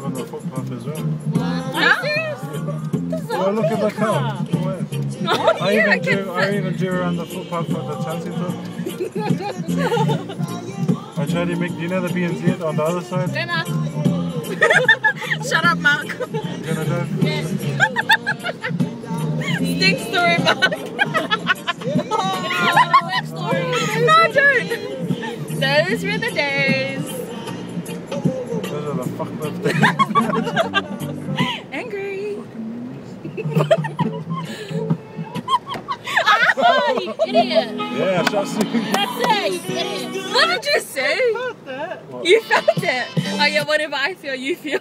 have on the footpath as well. Are you serious? Oh, look at the car. Oh, I even drew around the footpath for the taxi top. I tried to make, you know the B&Z on the other side? Jenna. Shut up, Mark. Jenna does? Yes. Stink story, Mark. No, I don't. Those were the days. Those are the fucked up days. Angry. Oh, you idiot! Yeah, shot you. That's it, you idiot! What did you say? What? You felt it. Oh yeah, whatever I feel, you feel.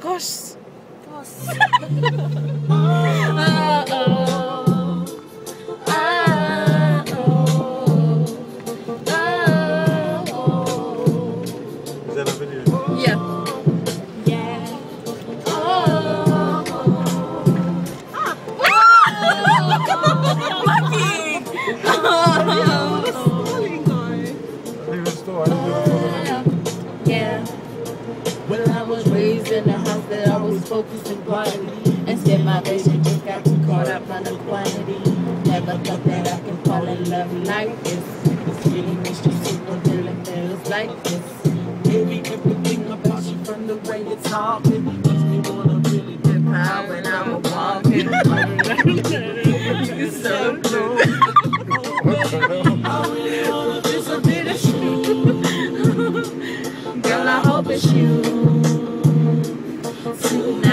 Gosh. Is that a video? Yeah. Well, I was raised in a house that I was focused and quality. Instead, my vision just got too caught up on the quantity. Never thought that I could fall in love like this. It's really mischief until it feels like this. Baby, everything about you from the way you talk, it makes me wanna really get high when I'm walking. It's so cool. I really wanna miss a bit of you. Girl, I hope it's you tonight.